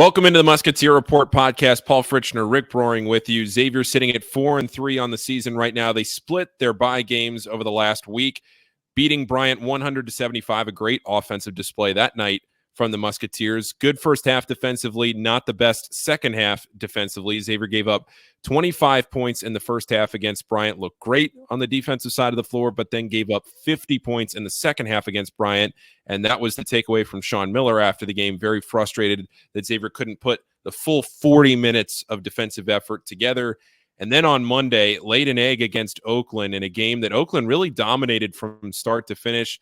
Welcome into the Musketeer Report Podcast. Paul Fritschner, Rick Broering with you. Xavier sitting at 4-3 on the season right now. They split their bye games over the last week, beating Bryant 100-75. A great offensive display that night from the Musketeers. Good first half defensively, not the best second half defensively. Xavier gave up 25 points in the first half against Bryant. Looked great on the defensive side of the floor, but then gave up 50 points in the second half against Bryant. And that was the takeaway from Sean Miller after the game. Very frustrated that Xavier couldn't put the full 40 minutes of defensive effort together. And then on Monday, laid an egg against Oakland in a game that Oakland really dominated from start to finish.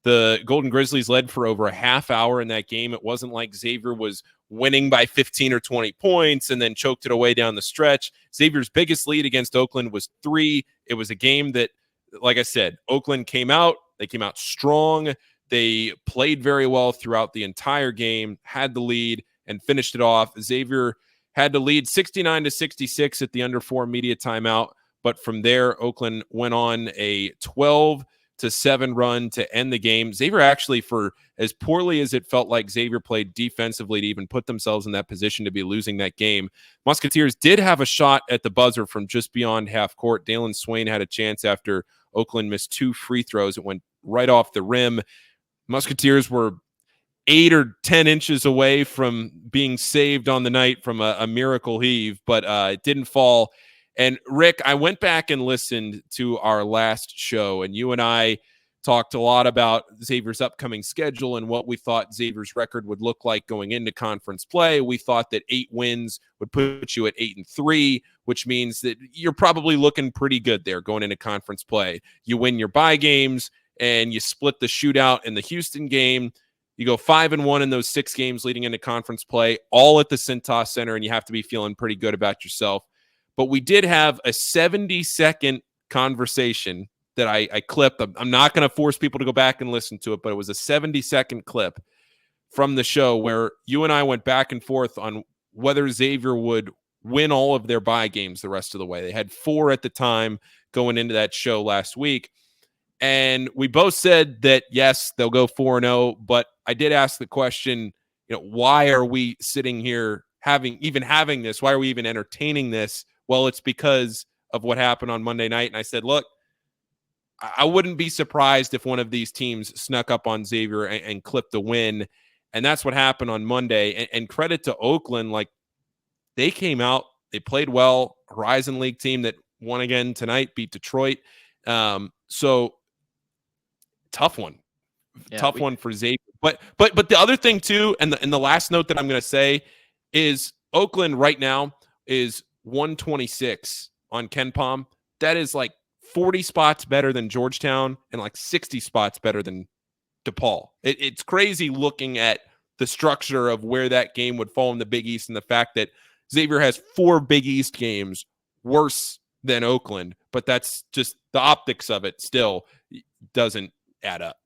The Golden Grizzlies led for over a half hour in that game. It wasn't like Xavier was winning by 15 or 20 points and then choked it away down the stretch. Xavier's biggest lead against Oakland was 3. It was a game that, like I said, Oakland came out. They came out strong. They played very well throughout the entire game, had the lead, and finished it off. Xavier had to lead 69-66 at the under 4 media timeout. But from there, Oakland went on a 12-7 run to end the game. Xavier actually, for as poorly as it felt like Xavier played defensively to even put themselves in that position to be losing that game, Musketeers did have a shot at the buzzer from just beyond half court. Dalen Swain had a chance after Oakland missed 2 free throws. It went right off the rim. Musketeers were 8 or 10 inches away from being saved on the night from a miracle heave, but it didn't fall. And Rick, I went back and listened to our last show, and you and I talked a lot about Xavier's upcoming schedule and what we thought Xavier's record would look like going into conference play. We thought that 8 wins would put you at 8-3, which means that you're probably looking pretty good there going into conference play. You win your bye games, and you split the shootout in the Houston game. You go 5-1 in those 6 games leading into conference play, all at the Cintas Center, and you have to be feeling pretty good about yourself. But we did have a 70-second conversation that I clipped. I'm not going to force people to go back and listen to it, but it was a 70-second clip from the show where you and I went back and forth on whether Xavier would win all of their bye games the rest of the way. They had 4 at the time going into that show last week. And we both said that, yes, they'll go 4-0. But I did ask the question, why are we sitting here having this? Why are we even entertaining this? Well, it's because of what happened on Monday night. And I said, look, I wouldn't be surprised if one of these teams snuck up on Xavier and clipped a win. And that's what happened on Monday. And credit to Oakland, like they came out, they played well. Horizon League team that won again tonight, beat Detroit. So tough one. Yeah, tough one for Xavier. But the other thing too, and the last note that I'm going to say is Oakland right now is 126 on KenPom. That is like 40 spots better than Georgetown and like 60 spots better than DePaul. It's crazy looking at the structure of where that game would fall in the Big East and the fact that Xavier has 4 Big East games worse than Oakland, but that's just the optics of it still doesn't add up.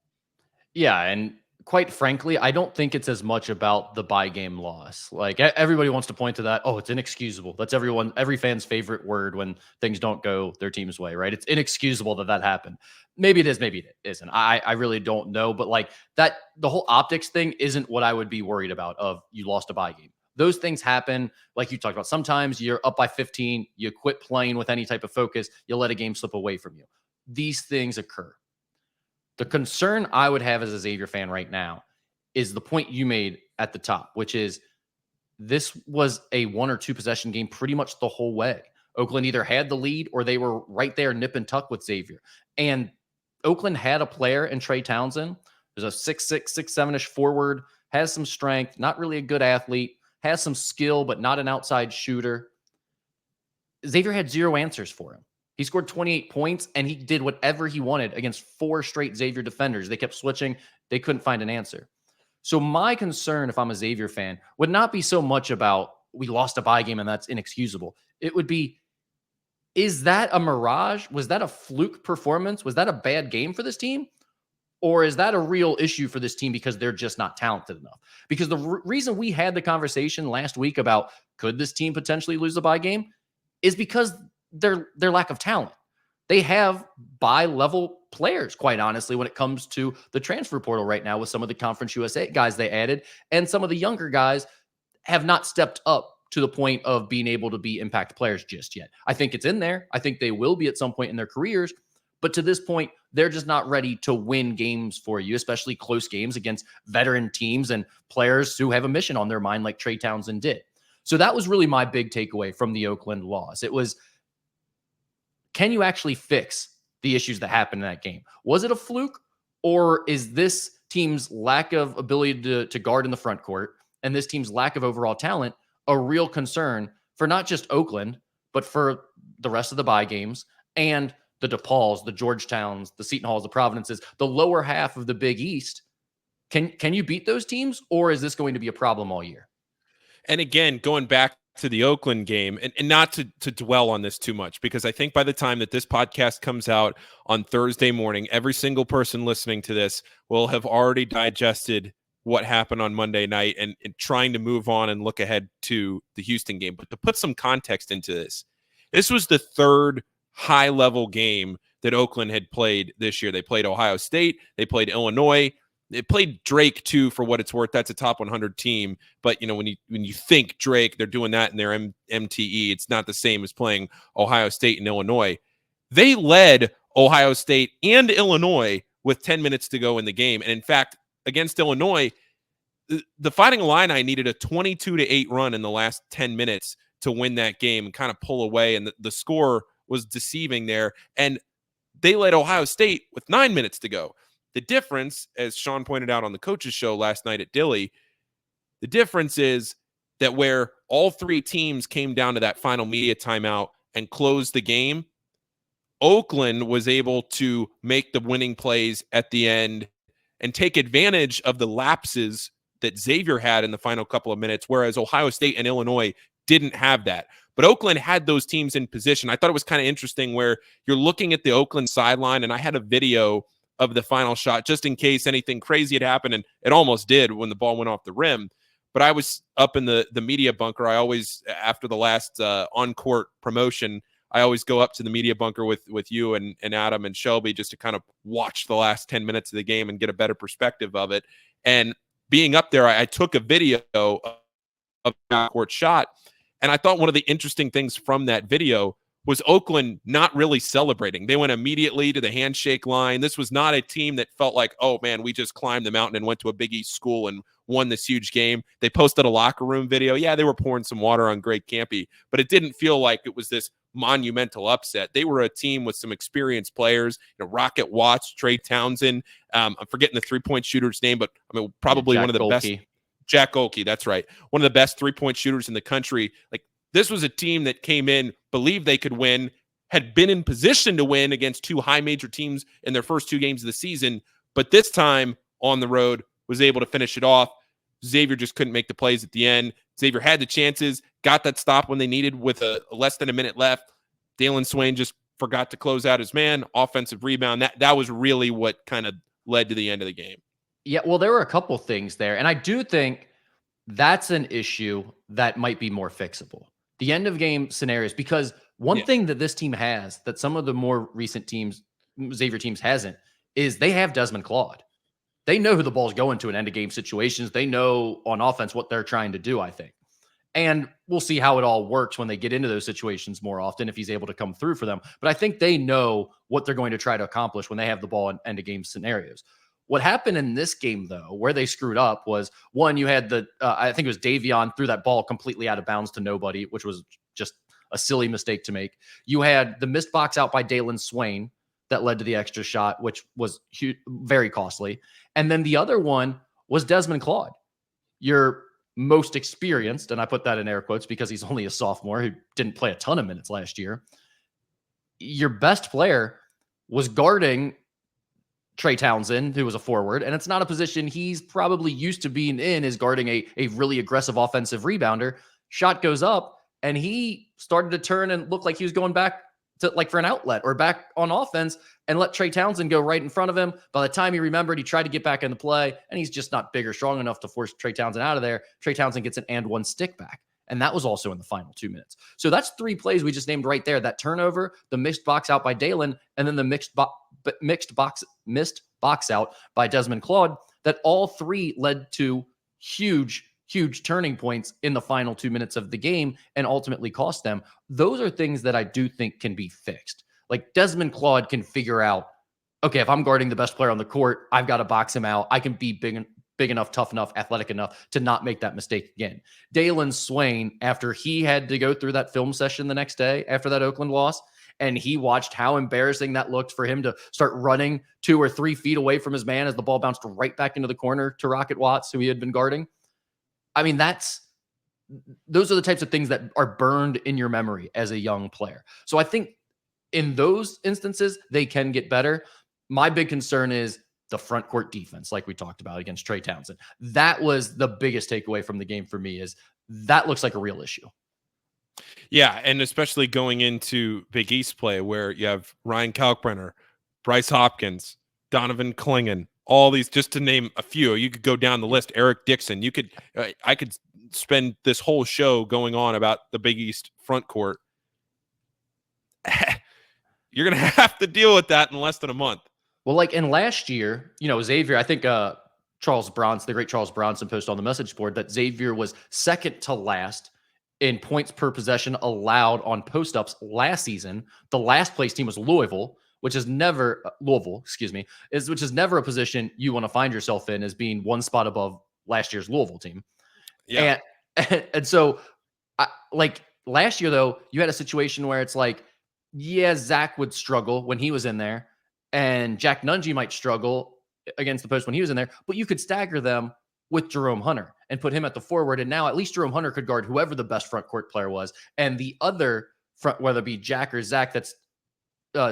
Yeah, and quite frankly, I don't think it's as much about the bye game loss. Like everybody wants to point to that. Oh, it's inexcusable. That's every fan's favorite word when things don't go their team's way, right? It's inexcusable that happened. Maybe it is, maybe it isn't. I really don't know. But like that, the whole optics thing isn't what I would be worried about of you lost a bye game. Those things happen, like you talked about. Sometimes you're up by 15, you quit playing with any type of focus, you let a game slip away from you. These things occur. The concern I would have as a Xavier fan right now is the point you made at the top, which is this was a 1 or 2 possession game pretty much the whole way. Oakland either had the lead or they were right there nip and tuck with Xavier. And Oakland had a player in Trey Townsend. There's a 6'6", 6'7"-ish forward, has some strength, not really a good athlete, has some skill, but not an outside shooter. Xavier had 0 answers for him. He scored 28 points, and he did whatever he wanted against 4 straight Xavier defenders. They kept switching. They couldn't find an answer. So my concern, if I'm a Xavier fan, would not be so much about we lost a bye game and that's inexcusable. It would be, is that a mirage? Was that a fluke performance? Was that a bad game for this team? Or is that a real issue for this team because they're just not talented enough? Because the reason we had the conversation last week about could this team potentially lose a bye game is because their lack of talent. They have bye-level players, quite honestly, when it comes to the transfer portal right now with some of the Conference USA guys they added and some of the younger guys have not stepped up to the point of being able to be impact players just yet. I think it's in there. I think they will be at some point in their careers. But to this point, they're just not ready to win games for you, especially close games against veteran teams and players who have a mission on their mind like Trey Townsend did. So that was really my big takeaway from the Oakland loss. It was, can you actually fix the issues that happened in that game? Was it a fluke, or is this team's lack of ability to guard in the front court and this team's lack of overall talent a real concern for not just Oakland, but for the rest of the bye games and the DePauls, the Georgetowns, the Seton Halls, the Providences, the lower half of the Big East? Can you beat those teams, or is this going to be a problem all year? And again, going back to the Oakland game, and not to dwell on this too much, because I think by the time that this podcast comes out on Thursday morning, every single person listening to this will have already digested what happened on Monday night and trying to move on and look ahead to the Houston game. But to put some context into this, this was the third high-level game that Oakland had played this year. They played Ohio State. They played Illinois. They played Drake, too, for what it's worth. That's a top 100 team. But, when you think Drake, they're doing that in their MTE. It's not the same as playing Ohio State and Illinois. They led Ohio State and Illinois with 10 minutes to go in the game. And, in fact, against Illinois, the Fighting Illini needed a 22-8 run in the last 10 minutes to win that game and kind of pull away. And the score was deceiving there. And they led Ohio State with 9 minutes to go. The difference, as Sean pointed out on the coaches show last night at Dilly, the difference is that where all three teams came down to that final media timeout and closed the game, Oakland was able to make the winning plays at the end and take advantage of the lapses that Xavier had in the final couple of minutes, whereas Ohio State and Illinois didn't have that. But Oakland had those teams in position. I thought it was kind of interesting where you're looking at the Oakland sideline, and I had a video of the final shot just in case anything crazy had happened, and it almost did when the ball went off the rim. But I was up in the media bunker. I always, after the last on-court promotion, I always go up to the media bunker with you and Adam and Shelby just to kind of watch the last 10 minutes of the game and get a better perspective of it. And being up there, I took a video of the on-court shot, and I thought one of the interesting things from that video was Oakland not really celebrating. They went immediately to the handshake line. This was not a team that felt like, oh, man, we just climbed the mountain and went to a Big East school and won this huge game. They posted a locker room video. Yeah, they were pouring some water on Greg Campy, but it didn't feel like it was this monumental upset. They were a team with some experienced players, Rocket Watts, Trey Townsend. I'm forgetting the three-point shooter's name, but probably one of the best. Jack Oakey, that's right. One of the best three-point shooters in the country. Like, this was a team that came in, believed they could win, had been in position to win against two high major teams in their first two games of the season, but this time on the road was able to finish it off. Xavier just couldn't make the plays at the end. Xavier had the chances, got that stop when they needed with a less than a minute left. Dalen Swain just forgot to close out his man. Offensive rebound. That was really what kind of led to the end of the game. Yeah, well, there were a couple things there, and I do think that's an issue that might be more fixable. The end of game scenarios, because one thing that this team has that some of the more recent teams, Xavier teams, hasn't, is they have Desmond Claude. They know who the ball's going to in end of game situations. They know on offense what they're trying to do, I think. And we'll see how it all works when they get into those situations more often, if he's able to come through for them. But I think they know what they're going to try to accomplish when they have the ball in end of game scenarios. What happened in this game, though, where they screwed up was, one, you had I think it was Davion threw that ball completely out of bounds to nobody, which was just a silly mistake to make. You had the missed box out by Dalen Swain that led to the extra shot, which was very costly. And then the other one was Desmond Claude, your most experienced, and I put that in air quotes because he's only a sophomore who didn't play a ton of minutes last year. Your best player was guarding Trey Townsend, who was a forward, and it's not a position he's probably used to being in, is guarding a really aggressive offensive rebounder. Shot goes up, and he started to turn and look like he was going back to for an outlet or back on offense and let Trey Townsend go right in front of him. By the time he remembered, he tried to get back in the play, and he's just not big or strong enough to force Trey Townsend out of there. Trey Townsend gets an and one stick back. And that was also in the final 2 minutes. So that's three plays we just named right there. That turnover, the missed box out by Dalen, and then the missed box out by Desmond Claude, that all three led to huge huge turning points in the final 2 minutes of the game and ultimately cost them. Those are things that I do think can be fixed. Like Desmond Claude can figure out, okay, if I'm guarding the best player on the court, I've got to box him out. I can be big enough, tough enough, athletic enough to not make that mistake again. Dalen Swain, after he had to go through that film session the next day after that Oakland loss, and he watched how embarrassing that looked for him to start running 2 or 3 feet away from his man as the ball bounced right back into the corner to Rocket Watts, who he had been guarding. I mean, those are the types of things that are burned in your memory as a young player. So I think in those instances, they can get better. My big concern is the front court defense, like we talked about against Trey Townsend. That was the biggest takeaway from the game for me, is that looks like a real issue. Yeah, and especially going into Big East play where you have Ryan Kalkbrenner, Bryce Hopkins, Donovan Clingan, all these, just to name a few. You could go down the list. Eric Dixon. I could spend this whole show going on about the Big East front court. You're going to have to deal with that in less than a month. Well, like in last year, Xavier, I think Charles Bronson, the great Charles Bronson, posted on the message board that Xavier was second to last in points per possession allowed on post-ups last season. The last place team was Louisville, which is never which is never a position you want to find yourself in, as being one spot above last year's Louisville team. Yeah. And so like last year, though, you had a situation where it's like, yeah, Zach would struggle when he was in there, and Jack Nungy might struggle against the post when he was in there, but you could stagger them with Jerome Hunter and put him at the forward. And now at least Jerome Hunter could guard whoever the best front court player was. And the other front, whether it be Jack or Zach that's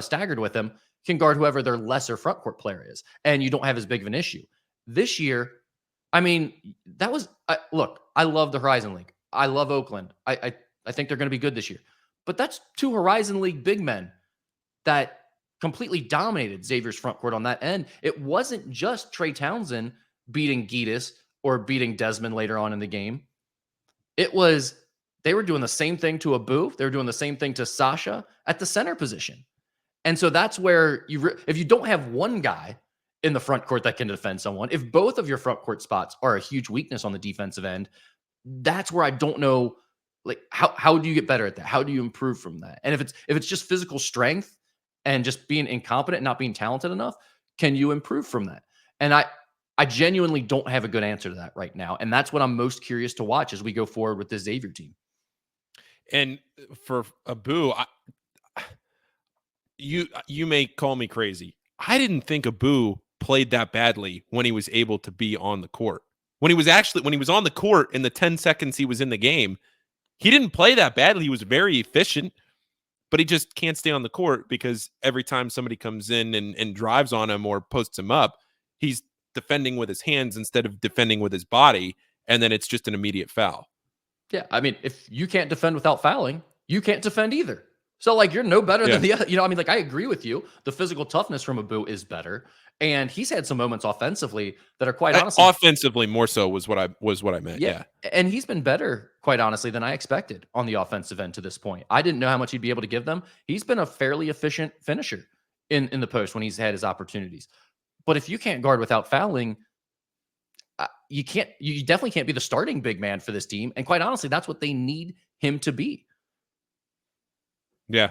staggered with him, can guard whoever their lesser front court player is. And you don't have as big of an issue. This year, I mean, that was, look, I love the Horizon League. I love Oakland. I think they're going to be good this year. But that's 2 Horizon League big men that completely dominated Xavier's front court on that end. It wasn't just Trey Townsend beating Giedis or beating Desmond later on in the game. It was, they were doing the same thing to Abu. They were doing the same thing to Sasha at the center position. And so that's where if you don't have one guy in the front court that can defend someone, if both of your front court spots are a huge weakness on the defensive end, that's where I don't know, like, how do you get better at that? How do you improve from that? And if it's just physical strength and just being incompetent and not being talented enough, can you improve from that? And I genuinely don't have a good answer to that right now. And that's what I'm most curious to watch as we go forward with this Xavier team. And for Abu, you may call me crazy. I didn't think Abu played that badly when he was able to be on the court. When he was on the court in the 10 seconds he was in the game, he didn't play that badly. He was very efficient, but he just can't stay on the court because every time somebody comes in and drives on him or posts him up, he's defending with his hands instead of defending with his body, and then it's just an immediate foul. Yeah, I mean, if you can't defend without fouling, you can't defend either. So, like, you're no better than the other. I mean, like, I agree with you. The physical toughness from Abu is better, and he's had some moments offensively that are quite honestly, offensively more so was what I meant. Yeah, and he's been better, quite honestly, than I expected on the offensive end to this point. I didn't know how much he'd be able to give them. He's been a fairly efficient finisher in the post when he's had his opportunities. But if you can't guard without fouling, you definitely can't be the starting big man for this team. And quite honestly, that's what they need him to be. Yeah.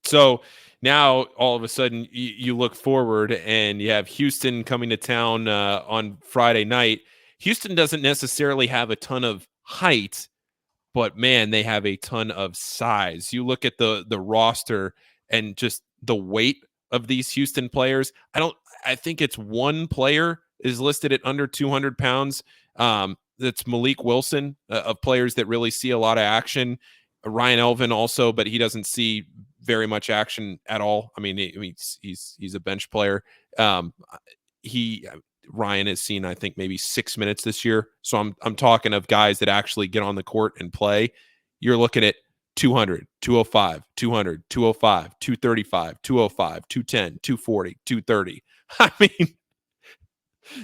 So now all of a sudden you look forward and you have Houston coming to town on Friday night. Houston doesn't necessarily have a ton of height, but man, they have a ton of size. You look at the roster and just the weight of these Houston players. I think it's one player is listed at under 200 pounds. That's Malik Wilson, of players that really see a lot of action. Ryan Elvin also, but he doesn't see very much action at all. I mean, he's a bench player. Ryan has seen, I think, maybe 6 minutes this year. So I'm talking of guys that actually get on the court and play. You're looking at 200, 205, 200, 205, 235, 205, 210, 240, 230. I mean,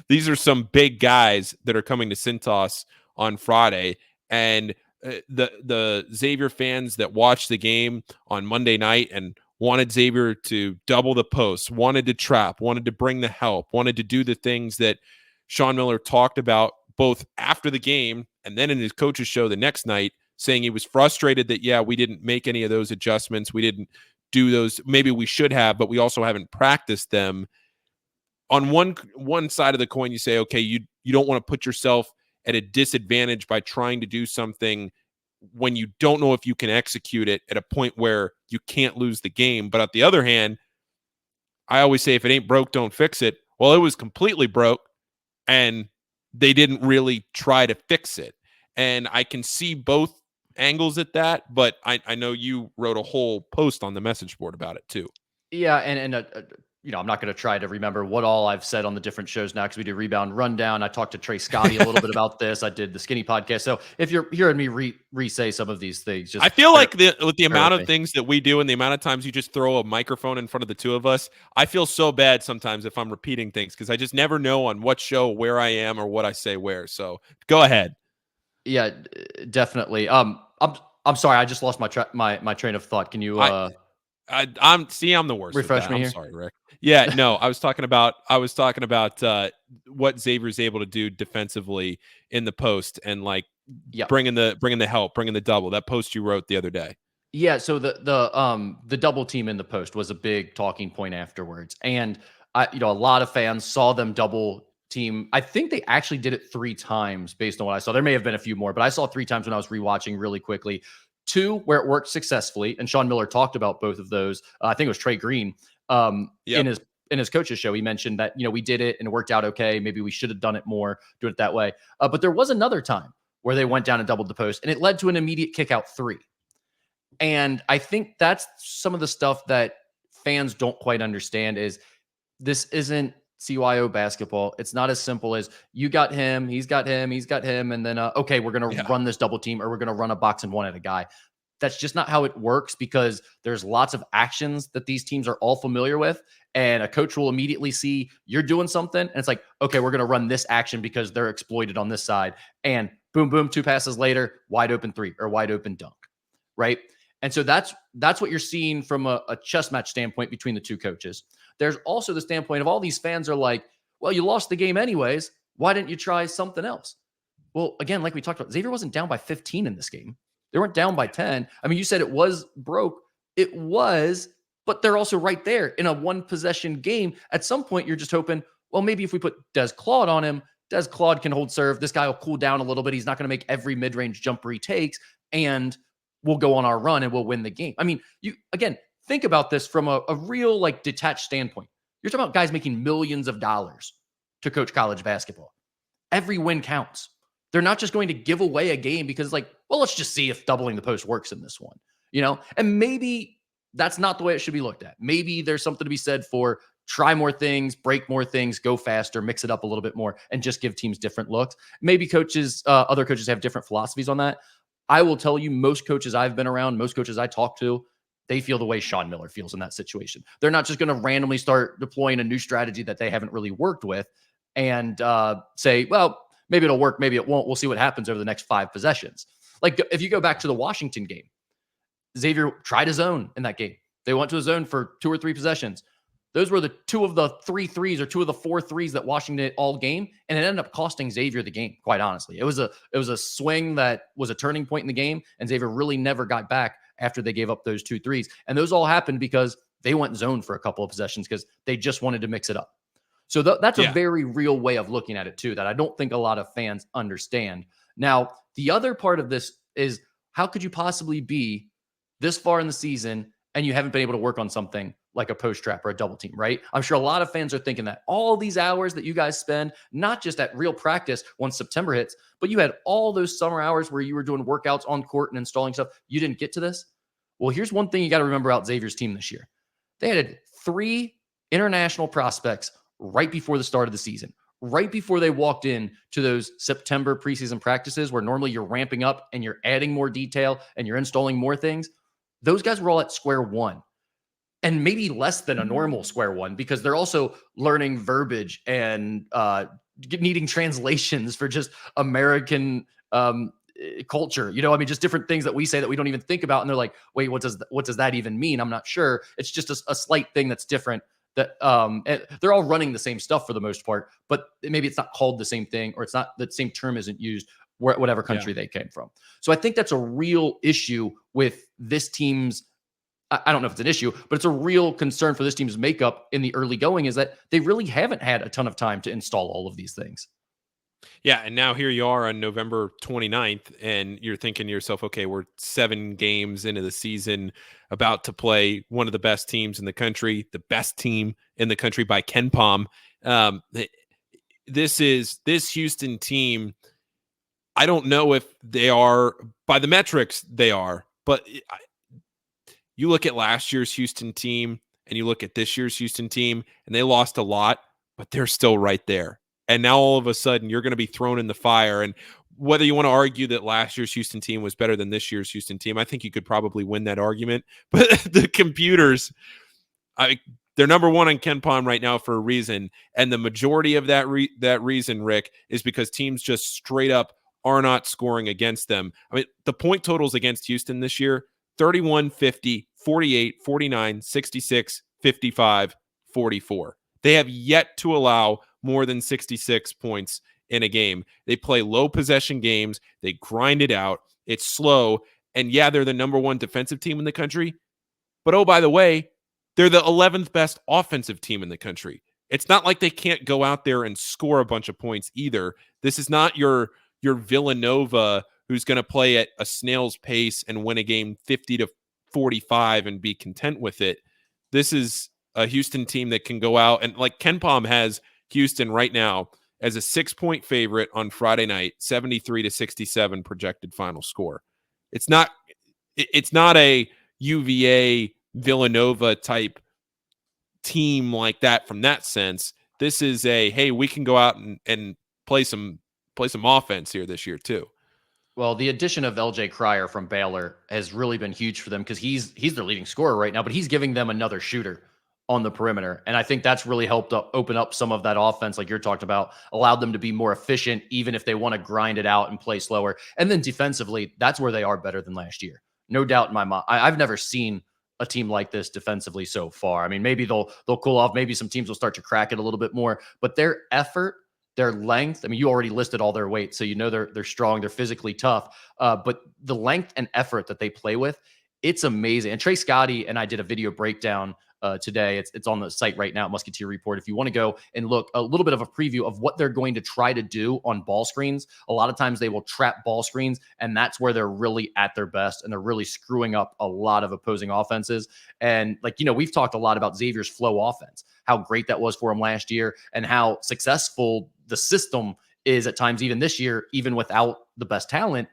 these are some big guys that are coming to Cintas on Friday. And the Xavier fans that watched the game on Monday night and wanted Xavier to double the post, wanted to trap, wanted to bring the help, wanted to do the things that Sean Miller talked about both after the game And then in his coach's show the next night, saying he was frustrated that, yeah, we didn't make any of those adjustments. We didn't do those. Maybe we should have, but we also haven't practiced them. On one side of the coin, you say, okay, you don't want to put yourself at a disadvantage by trying to do something when you don't know if you can execute it at a point where you can't lose the game. But on the other hand, I always say, if it ain't broke, don't fix it. Well, it was completely broke, and they didn't really try to fix it. And I can see both angles at that, but I know you wrote a whole post on the message board about it too. Yeah, and I'm not going to try to remember what all I've said on the different shows now because we do Rebound Rundown. I talked to Trey Scotty a little bit about this. I did the Skinny podcast. So if you're hearing me re-say some of these things, just I feel like with the amount of things that we do and the amount of times you just throw a microphone in front of the two of us, I feel so bad sometimes if I'm repeating things because I just never know on what show where I am or what I say where. So go ahead. Yeah, definitely. I'm sorry. I just lost my train of thought. Can you? I'm the worst. Refresh me here. I'm sorry, Rick. Yeah, no, I was talking about what Xavier's able to do defensively in the post and like bringing the help, bringing the double. That post you wrote the other day. Yeah, so the double team in the post was a big talking point afterwards, and a lot of fans saw them double team. I think they actually did it 3 times based on what I saw. There may have been a few more, but I saw 3 times when I was rewatching really quickly. 2 where it worked successfully, and Sean Miller talked about both of those. I think it was Trey Green in his coach's show. He mentioned that we did it and it worked out okay. Maybe we should have done it more, doing it that way. But there was another time where they went down and doubled the post, and it led to an immediate kick out 3. And I think that's some of the stuff that fans don't quite understand is this isn't CYO basketball. It's not as simple as you got him, he's got him, he's got him, and then okay, we're going to run this double team or we're going to run a box and 1 at a guy. That's just not how it works because there's lots of actions that these teams are all familiar with, and a coach will immediately see you're doing something, and it's like, okay, we're going to run this action because they're exploited on this side, and boom, boom, 2 passes later, wide open 3 or wide open dunk, right? And so that's what you're seeing from a chess match standpoint between the 2 coaches. There's also the standpoint of all these fans are like, well, you lost the game anyways. Why didn't you try something else? Well, again, like we talked about, Xavier wasn't down by 15 in this game. They weren't down by 10. I mean, you said it was broke. It was, but they're also right there in a 1-possession game. At some point, you're just hoping, well, maybe if we put Des Claude on him, Des Claude can hold serve. This guy will cool down a little bit. He's not going to make every mid-range jumper he takes, and we'll go on our run and we'll win the game. I mean, think about this from a real like detached standpoint. You're talking about guys making millions of dollars to coach college basketball. Every win counts. They're not just going to give away a game because like, well, let's just see if doubling the post works in this one, and maybe that's not the way it should be looked at. Maybe there's something to be said for try more things, break more things, go faster, mix it up a little bit more, and just give teams different looks. Maybe other coaches have different philosophies on that. I will tell you, most coaches I've been around, most coaches I talk to, they feel the way Sean Miller feels in that situation. They're not just going to randomly start deploying a new strategy that they haven't really worked with and say, well, maybe it'll work, maybe it won't. We'll see what happens over the next 5 possessions. Like if you go back to the Washington game, Xavier tried a zone in that game. They went to a zone for 2 or 3 possessions. Those were the 2 of the 3 threes or 2 of the 4 threes that Washington did all game, and it ended up costing Xavier the game, quite honestly. It was a swing that was a turning point in the game, and Xavier really never got back after they gave up those 2 threes. And those all happened because they went zone for a couple of possessions because they just wanted to mix it up. So that's a very real way of looking at it too, that I don't think a lot of fans understand. Now, the other part of this is how could you possibly be this far in the season and you haven't been able to work on something like a post trap or a double team, right? I'm sure a lot of fans are thinking that all these hours that you guys spend, not just at real practice once September hits, but you had all those summer hours where you were doing workouts on court and installing stuff. You didn't get to this. Well, here's one thing you got to remember about Xavier's team this year. They had 3 international prospects right before the start of the season, right before they walked in to those September preseason practices where normally you're ramping up and you're adding more detail and you're installing more things. Those guys were all at square one. And maybe less than a normal square one because they're also learning verbiage and needing translations for just American culture. Just different things that we say that we don't even think about. And they're like, wait, what does that even mean? I'm not sure. It's just a slight thing that's different. That they're all running the same stuff for the most part, but maybe it's not called the same thing, or it's not the same term isn't used. whatever country they came from. So I think that's a real issue with this team's, I don't know if it's an issue, but it's a real concern for this team's makeup in the early going, is that they really haven't had a ton of time to install all of these things. Yeah, and now here you are on November 29th, and you're thinking to yourself, okay, we're 7 games into the season, about to play one of the best teams in the country, the best team in the country by Ken Pom. This Houston team, I don't know if they are, by the metrics they are, but you look at last year's Houston team and you look at this year's Houston team, and they lost a lot, but they're still right there. And now all of a sudden you're going to be thrown in the fire. And whether you want to argue that last year's Houston team was better than this year's Houston team, I think you could probably win that argument. But the computers, they're number one on Ken Pom right now for a reason. And the majority of that reason, Rick, is because teams just straight up are not scoring against them. I mean, the point totals against Houston this year, 31, 50, 48, 49, 66, 55, 44. They have yet to allow more than 66 points in a game. They play low possession games. They grind it out. It's slow. And yeah, they're the number one defensive team in the country. But oh, by the way, they're the 11th best offensive team in the country. It's not like they can't go out there and score a bunch of points either. This is not your Villanova who's going to play at a snail's pace and win a game 50-45 and be content with it. This is a Houston team that can go out and, like, Ken Pom has Houston right now as a 6-point favorite on Friday night, 73-67 projected final score. It's not a UVA Villanova type team like that from that sense. This is hey, we can go out and play some offense here this year too. Well, the addition of LJ Cryer from Baylor has really been huge for them, because he's their leading scorer right now, but he's giving them another shooter on the perimeter. And I think that's really helped open up some of that offense, like you're talking about, allowed them to be more efficient, even if they want to grind it out and play slower. And then defensively, that's where they are better than last year. No doubt in my mind. I've never seen a team like this defensively so far. I mean, maybe they'll cool off. Maybe some teams will start to crack it a little bit more, but their effort, their length, I mean, you already listed all their weight, so you know they're strong, they're physically tough. But the length and effort that they play with, it's amazing. And Trey Scotty and I did a video breakdown today. It's on the site right now, Musketeer Report. If you want to go and look, a little bit of a preview of what they're going to try to do on ball screens. A lot of times they will trap ball screens, and that's where they're really at their best, and they're really screwing up a lot of opposing offenses. And we've talked a lot about Xavier's flow offense, how great that was for him last year, and how successful the system is at times, even this year, even without the best talent.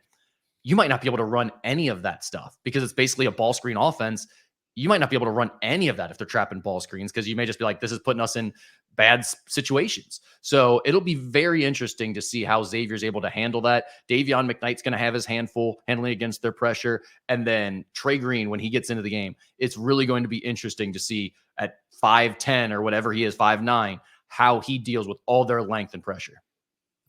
You might not be able to run any of that stuff because it's basically a ball screen offense. You might not be able to run any of that if they're trapping ball screens, because you may just be like, this is putting us in bad situations. So it'll be very interesting to see how Xavier's able to handle that. Davion McKnight's going to have his handful handling against their pressure. And then Trey Green, when he gets into the game, it's really going to be interesting to see at 5'10" or whatever he is, 5'9", how he deals with all their length and pressure.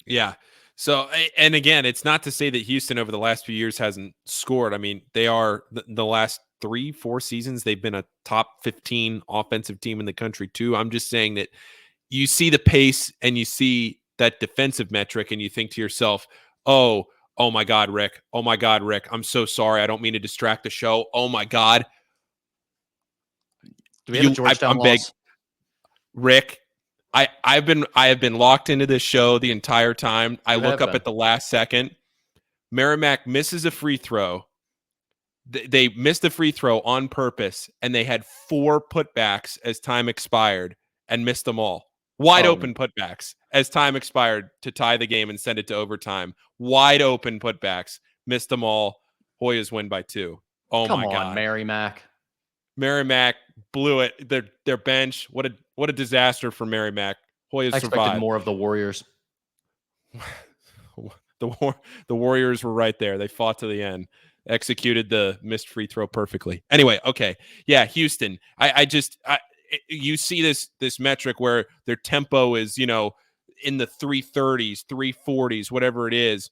Yeah. So, and again, it's not to say that Houston over the last few years hasn't scored. I mean, they are the last 3-4 seasons, they've been a top 15 offensive team in the country too. I'm just saying that you see the pace and you see that defensive metric and you think to yourself, oh my God, Rick. Oh my God, Rick. I'm so sorry. I don't mean to distract the show. Oh my God. Do we have a Georgetown loss? Rick, I have been locked into this show the entire time. I look up at the last second. Merrimack misses a free throw. They missed the free throw on purpose, and they had 4 putbacks as time expired and missed them all. Wide open putbacks as time expired to tie the game and send it to overtime. Wide open putbacks, missed them all. Hoyas win by 2. Oh my God, come on, Merrimack. Merrimack blew it. Their bench. What a disaster for Merrimack. Hoyas I expected survived. more of the Warriors. The Warriors were right there. They fought to the end. Executed the missed free throw perfectly. Anyway, okay. Yeah, Houston. You see this metric where their tempo is, in the 330s, 340s, whatever it is.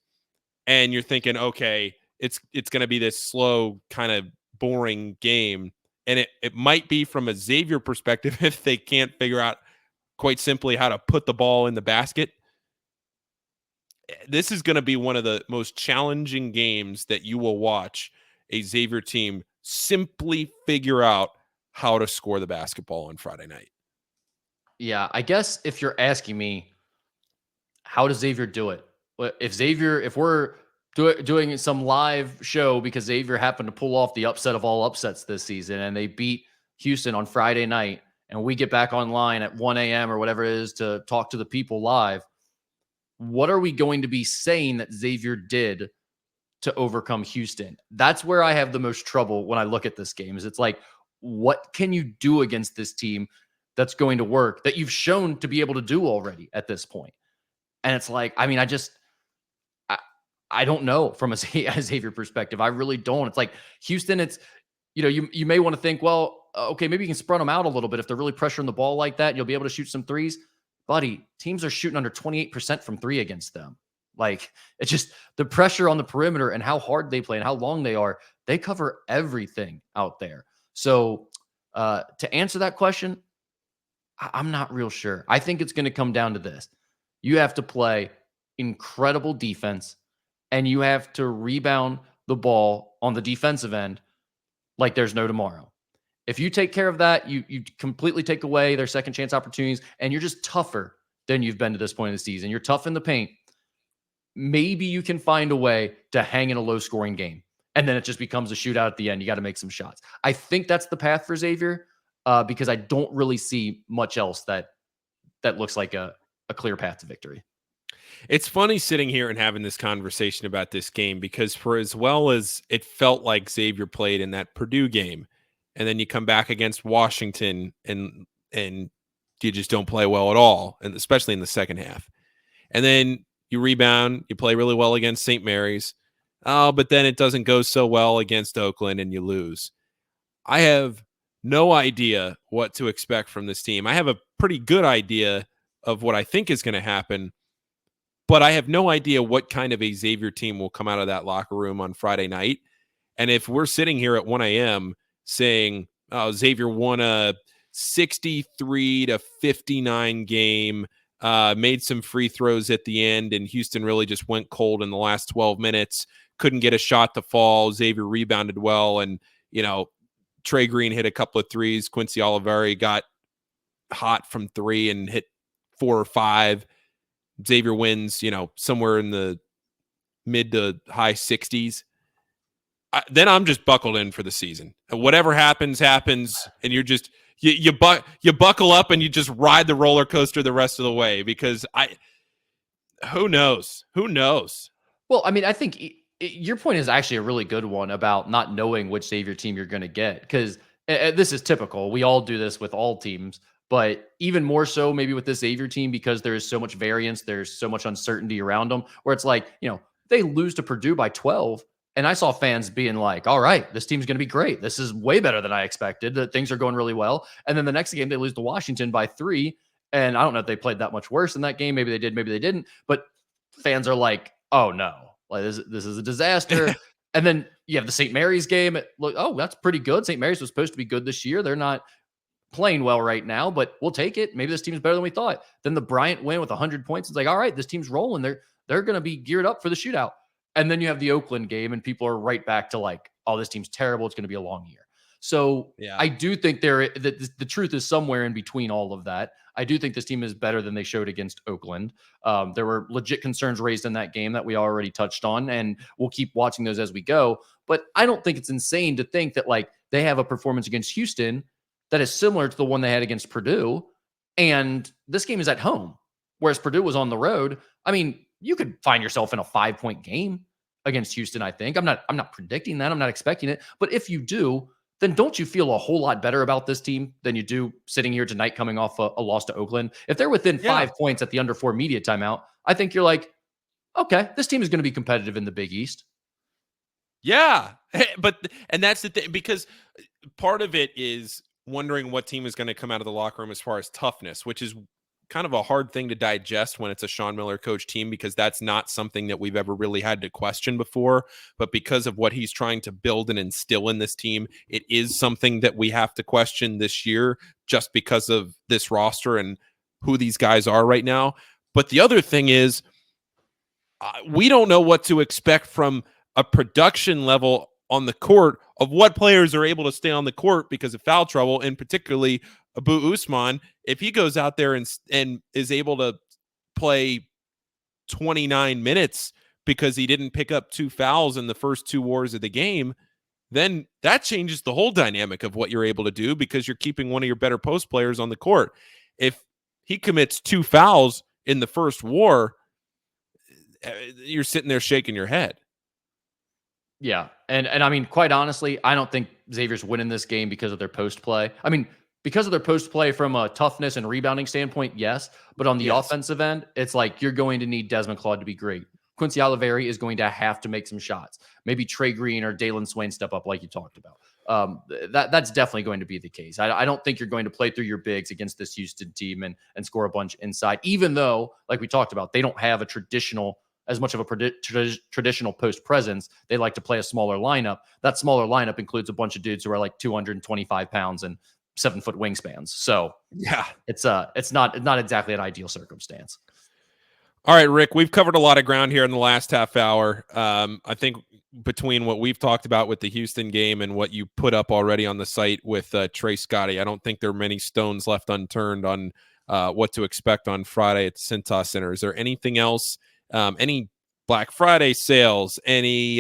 And you're thinking, okay, it's going to be this slow, kind of boring game. And it might be from a Xavier perspective if they can't figure out quite simply how to put the ball in the basket. this is going to be one of the most challenging games that you will watch a Xavier team simply figure out how to score the basketball on Friday night. Yeah, I guess if you're asking me, how does Xavier do it? If we're doing some live show because Xavier happened to pull off the upset of all upsets this season and they beat Houston on Friday night, and we get back online at 1 a.m. or whatever it is to talk to the people live, what are we going to be saying that Xavier did to overcome Houston? That's where I have the most trouble when I look at this game. Is it's like, what can you do against this team that's going to work that you've shown to be able to do already at this point? And it's like, I mean, I don't know from a Xavier perspective. I really don't. It's like Houston, it's, you may want to think, well, okay, maybe you can spread them out a little bit. If they're really pressuring the ball like that, you'll be able to shoot some threes. Buddy, teams are shooting under 28% from three against them. Like, it's just the pressure on the perimeter and how hard they play and how long they are. They cover everything out there. So to answer that question, I'm not real sure. I think it's going to come down to this. You have to play incredible defense, and you have to rebound the ball on the defensive end like there's no tomorrow. If you take care of that, you completely take away their second chance opportunities, and you're just tougher than you've been to this point of the season. You're tough in the paint. Maybe you can find a way to hang in a low-scoring game, and then it just becomes a shootout at the end. You got to make some shots. I think that's the path for Xavier because I don't really see much else that looks like a clear path to victory. It's funny sitting here and having this conversation about this game because for as well as it felt like Xavier played in that Purdue game, and then you come back against Washington and you just don't play well at all, and especially in the second half. And then you rebound, you play really well against St. Mary's, but then it doesn't go so well against Oakland and you lose. I have no idea what to expect from this team. I have a pretty good idea of what I think is going to happen, but I have no idea what kind of a Xavier team will come out of that locker room on Friday night. And if we're sitting here at 1 a.m. saying, oh, Xavier won a 63-59 game, made some free throws at the end, and Houston really just went cold in the last 12 minutes, couldn't get a shot to fall. Xavier rebounded well, and, Trey Green hit a couple of threes. Quincy Oliveri got hot from three and hit 4 or 5. Xavier wins, somewhere in the mid to high 60s. Then I'm just buckled in for the season. Whatever happens, and you're just you buckle up and you just ride the roller coaster the rest of the way because who knows? Well, I mean, I think your point is actually a really good one about not knowing which Xavier team you're going to get because this is typical. We all do this with all teams. But even more so maybe with this Xavier team because there is so much variance, there's so much uncertainty around them where it's like, they lose to Purdue by 12. And I saw fans being like, all right, this team's going to be great. This is way better than I expected. That things are going really well. And then the next game, they lose to Washington by 3. And I don't know if they played that much worse in that game. Maybe they did, maybe they didn't. But fans are like, oh no, like this is a disaster. And then you have the St. Mary's game. That's pretty good. St. Mary's was supposed to be good this year. They're not playing well right now, but we'll take it. Maybe this team's better than we thought. Then the Bryant win with 100 points. It's like, all right, this team's rolling. They're going to be geared up for the shootout. And then you have the Oakland game and people are right back to like, oh, this team's terrible. It's going to be a long year. So yeah. I do think the truth is somewhere in between all of that. I do think this team is better than they showed against Oakland. There were legit concerns raised in that game that we already touched on, and we'll keep watching those as we go. But I don't think it's insane to think that like they have a performance against Houston that is similar to the one they had against Purdue. And this game is at home, whereas Purdue was on the road. I mean, you could find yourself in a 5-point game against Houston, I think. I'm not predicting that. I'm not expecting it. But if you do, then don't you feel a whole lot better about this team than you do sitting here tonight coming off a loss to Oakland? If they're within 5 points at the under 4 media timeout, I think you're like, okay, this team is going to be competitive in the Big East. Yeah. And that's the thing, because part of it is wondering what team is going to come out of the locker room as far as toughness, which is kind of a hard thing to digest when it's a Sean Miller coach team, because that's not something that we've ever really had to question before. But because of what he's trying to build and instill in this team, it is something that we have to question this year just because of this roster and who these guys are right now. But the other thing is, we don't know what to expect from a production level on the court of what players are able to stay on the court because of foul trouble, and particularly Abu Usman. If he goes out there and is able to play 29 minutes because he didn't pick up 2 fouls in the first 2 wars of the game, then that changes the whole dynamic of what you're able to do because you're keeping one of your better post players on the court. If he commits 2 fouls in the first war, you're sitting there shaking your head. Yeah. And I mean, quite honestly, I don't think Xavier's winning this game because of their post play. I mean, because of their post play from a toughness and rebounding standpoint, yes. But on the offensive end, it's like you're going to need Desmond Claude to be great. Quincy Oliveri is going to have to make some shots. Maybe Trey Green or Dalen Swain step up like you talked about. That's definitely going to be the case. I don't think you're going to play through your bigs against this Houston team and score a bunch inside, even though, like we talked about, they don't have as much of a traditional post presence. They like to play a smaller lineup. That smaller lineup includes a bunch of dudes who are like 225 pounds and 7-foot wingspans. So yeah, it's not exactly an ideal circumstance. All right, Rick, we've covered a lot of ground here in the last half hour. I think between what we've talked about with the Houston game and what you put up already on the site with Trey Scotty, I don't think there are many stones left unturned on what to expect on Friday at the Cintas Center. Is there anything else, any Black Friday sales, any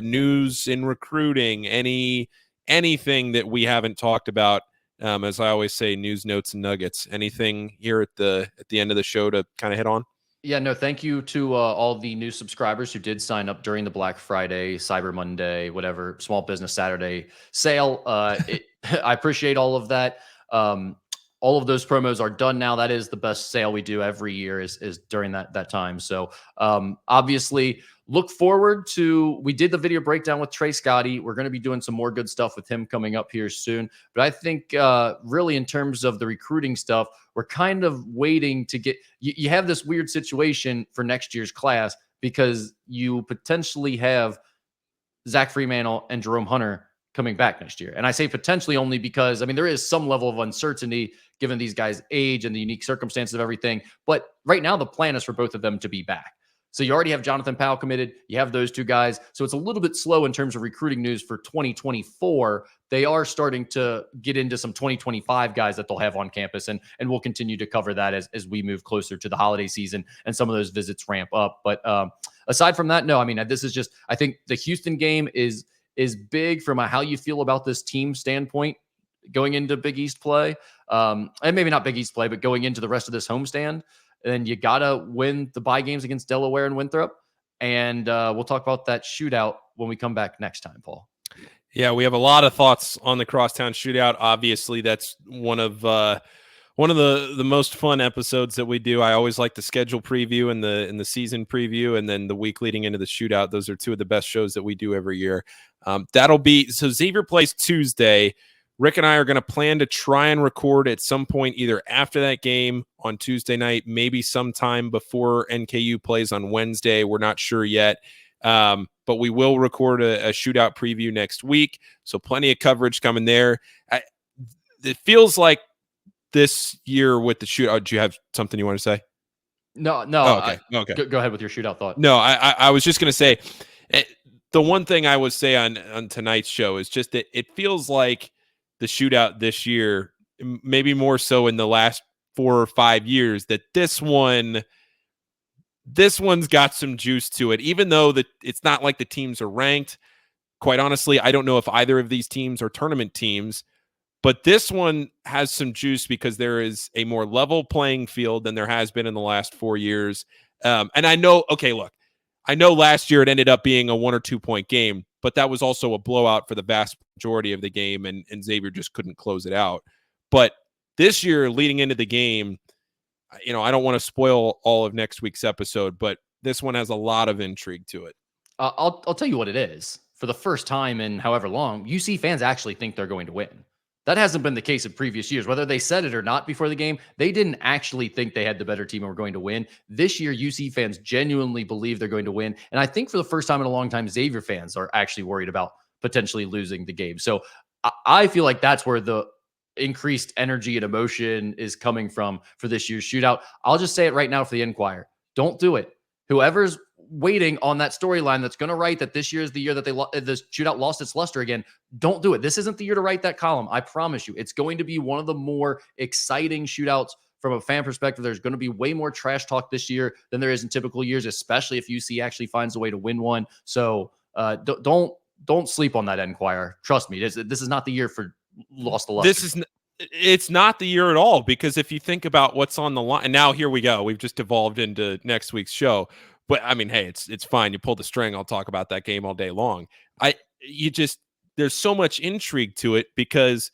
news in recruiting, anything that we haven't talked about? As I always say, news, notes, and nuggets. Anything here at the end of the show to kind of hit on? Yeah, no, thank you to all the new subscribers who did sign up during the Black Friday, Cyber Monday, whatever, Small Business Saturday sale. I appreciate all of that. All of those promos are done now. That is the best sale we do every year is during that time. So obviously look forward to, we did the video breakdown with Trey Scotty. We're going to be doing some more good stuff with him coming up here soon. But I think really in terms of the recruiting stuff, we're kind of waiting to get, you have this weird situation for next year's class because you potentially have Zach Freemantle and Jerome Hunter coming back next year. And I say potentially only because, I mean, there is some level of uncertainty given these guys' age and the unique circumstances of everything. But right now, the plan is for both of them to be back. So you already have Jonathan Powell committed. You have those two guys. So it's a little bit slow in terms of recruiting news for 2024. They are starting to get into some 2025 guys that they'll have on campus. And we'll continue to cover that as we move closer to the holiday season and some of those visits ramp up. But aside from that, no, I mean, this is just, I think the Houston game is big from a how you feel about this team standpoint going into Big East play. And maybe not Big East play, but going into the rest of this homestand. And you got to win the bye games against Delaware and Winthrop. And we'll talk about that shootout when we come back next time, Paul. Yeah, we have a lot of thoughts on the Crosstown shootout. Obviously, that's one of the most fun episodes that we do. I always like the schedule preview and the season preview, and then the week leading into the shootout. Those are two of the best shows that we do every year. That'll be, so Xavier plays Tuesday. Rick and I are going to plan to try and record at some point either after that game on Tuesday night, maybe sometime before NKU plays on Wednesday. We're not sure yet, but we will record a shootout preview next week. So plenty of coverage coming there. It feels like this year with the shootout. Do you have something you want to say? No. Oh, okay. Go ahead with your shootout thought. No, I was just going to say the one thing I would say on tonight's show is just that it feels like the shootout this year, maybe more so in the last 4 or 5 years, that this one's got some juice to it, even though it's not like the teams are ranked. Quite honestly, I don't know if either of these teams are tournament teams, but this one has some juice because there is a more level playing field than there has been in the last 4 years. And I know, I know last year it ended up being a 1 or 2 point game, but that was also a blowout for the vast majority of the game, and Xavier just couldn't close it out. But this year, leading into the game, I don't want to spoil all of next week's episode, but this one has a lot of intrigue to it. I'll tell you what it is. For the first time in however long, UC fans actually think they're going to win. That hasn't been the case in previous years. Whether they said it or not before the game, they didn't actually think they had the better team and were going to win. This year, UC fans genuinely believe they're going to win. And I think for the first time in a long time, Xavier fans are actually worried about potentially losing the game. So I feel like that's where the increased energy and emotion is coming from for this year's shootout. I'll just say it right now for the Enquirer. Don't do it. Whoever's waiting on that storyline that's going to write that this year is the year that the shootout lost its luster again. Don't do it. This isn't the year to write that column. I promise you. It's going to be one of the more exciting shootouts from a fan perspective. There's going to be way more trash talk this year than there is in typical years, especially if UC actually finds a way to win one. So don't sleep on that Enquirer. Trust me. This is not the year for lost the luster. It's not the year at all, because if you think about what's on the line, and now here we go. We've just evolved into next week's show. But I mean, hey, it's fine. You pull the string. I'll talk about that game all day long. There's so much intrigue to it because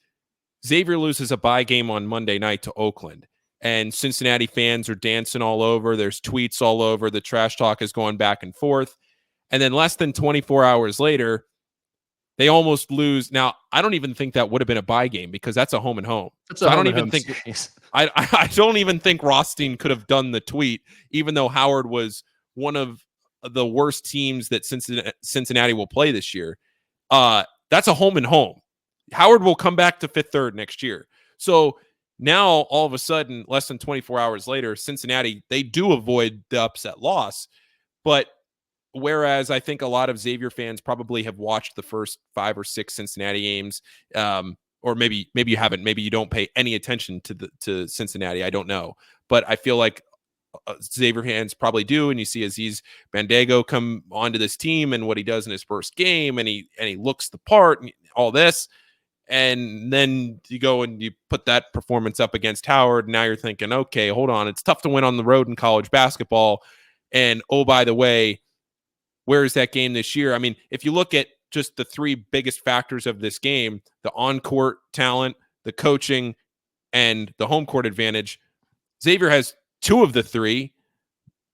Xavier loses a bye game on Monday night to Oakland, and Cincinnati fans are dancing all over. There's tweets all over. The trash talk is going back and forth. And then less than 24 hours later, they almost lose. Now, I don't even think that would have been a bye game because that's a home and home. So I don't even think I don't even think Rothstein could have done the tweet, even though Howard was one of the worst teams that Cincinnati will play this year. That's a home and home. Howard will come back to Fifth Third next year. So now all of a sudden, less than 24 hours later, Cincinnati, they do avoid the upset loss. But whereas I think a lot of Xavier fans probably have watched the first 5 or 6 Cincinnati games, or maybe you haven't. Maybe you don't pay any attention to Cincinnati. I don't know. But I feel like Xavier fans probably do, and you see Aziz Bandago come onto this team and what he does in his first game, and he looks the part and all this, and then you go and you put that performance up against Howard, and now you're thinking, okay, hold on, it's tough to win on the road in college basketball, and oh, by the way, where is that game this year? I mean, if you look at just the 3 biggest factors of this game, the on-court talent, the coaching, and the home court advantage, Xavier has 2 of the 3,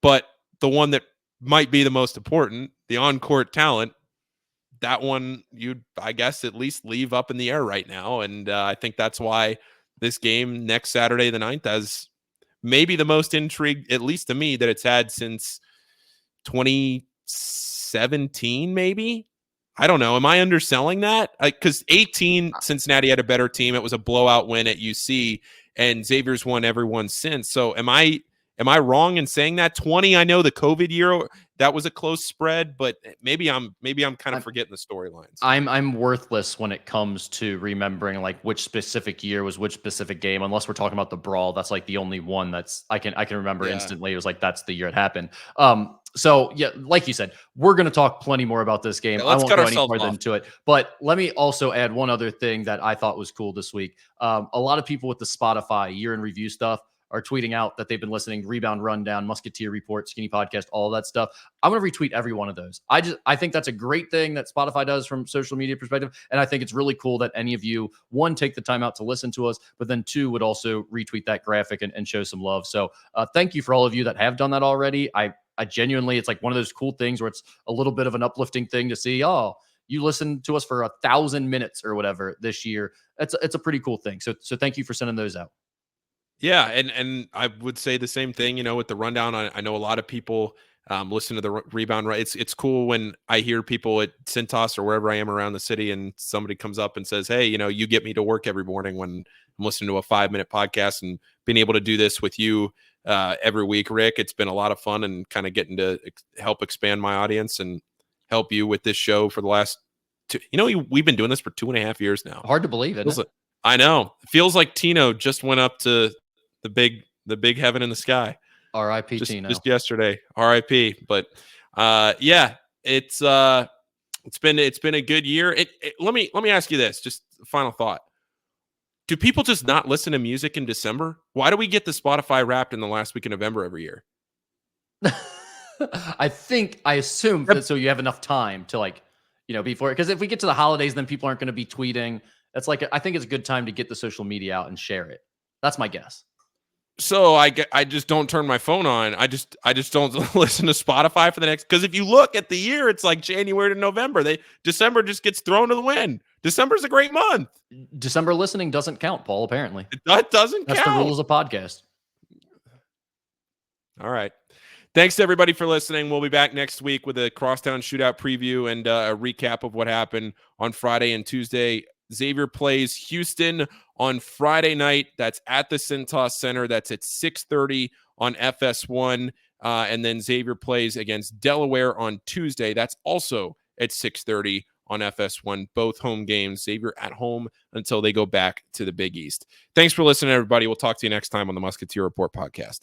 but the one that might be the most important, the on-court talent, that one you'd, I guess, at least leave up in the air right now. And I think that's why this game next Saturday, the 9th, has maybe the most intrigue, at least to me, that it's had since 2017, maybe. I don't know. Am I underselling that? Because 18, Cincinnati had a better team. It was a blowout win at UC, and Xavier's won every one since. So am I wrong in saying that? 20, I know the COVID year, that was a close spread, but maybe I'm kind of forgetting the storylines. I'm worthless when it comes to remembering like which specific year was which specific game, unless we're talking about the brawl. That's like the only one that's I can remember instantly. It was like that's the year it happened. So yeah, like you said, we're going to talk plenty more about this game. I won't go any further into it, but let me also add one other thing that I thought was cool this week. A lot of people with the Spotify year in review stuff are tweeting out that they've been listening, Rebound Rundown, Musketeer Report, Skinny Podcast, all of that stuff. I'm going to retweet every one of those. I think that's a great thing that Spotify does from social media perspective. And I think it's really cool that any of you, 1, take the time out to listen to us, but then 2, would also retweet that graphic and show some love. So thank you for all of you that have done that already. I genuinely, it's like one of those cool things where it's a little bit of an uplifting thing to see, oh, you listened to us for 1,000 minutes or whatever this year. It's a pretty cool thing. So thank you for sending those out. Yeah, and I would say the same thing, with the rundown. I know a lot of people listen to the rebound. Right, it's cool when I hear people at Cintas or wherever I am around the city, and somebody comes up and says, "Hey, you get me to work every morning when I'm listening to a 5-minute podcast," and being able to do this with you every week, Rick. It's been a lot of fun and kind of getting to help expand my audience and help you with this show for the last 2. We've been doing this for 2.5 years now. Hard to believe, isn't it? I know. It feels like Tino just went up to the big heaven in the sky. R.I.P. Tino. Just yesterday. R.I.P. But yeah, it's been a good year. Let me ask you this, just a final thought. Do people just not listen to music in December? Why do we get the Spotify Wrapped in the last week of November every year? I assume that so you have enough time to before, because if we get to the holidays, then people aren't going to be tweeting. That's I think it's a good time to get the social media out and share it. That's my guess. So I just don't turn my phone on. I just don't listen to Spotify for the next, because if you look at the year, it's like January to November. December just gets thrown to the wind. December's a great month. December listening doesn't count, Paul, apparently. That doesn't count. That's the rules of podcast. All right. Thanks to everybody for listening. We'll be back next week with a Crosstown Shootout preview and a recap of what happened on Friday and Tuesday. Xavier plays Houston on Friday night. That's at the Cintas Center. That's at 6:30 on FS1. And then Xavier plays against Delaware on Tuesday. That's also at 6:30 on FS1, both home games. Xavier at home until they go back to the Big East. Thanks for listening, everybody. We'll talk to you next time on the Musketeer Report podcast.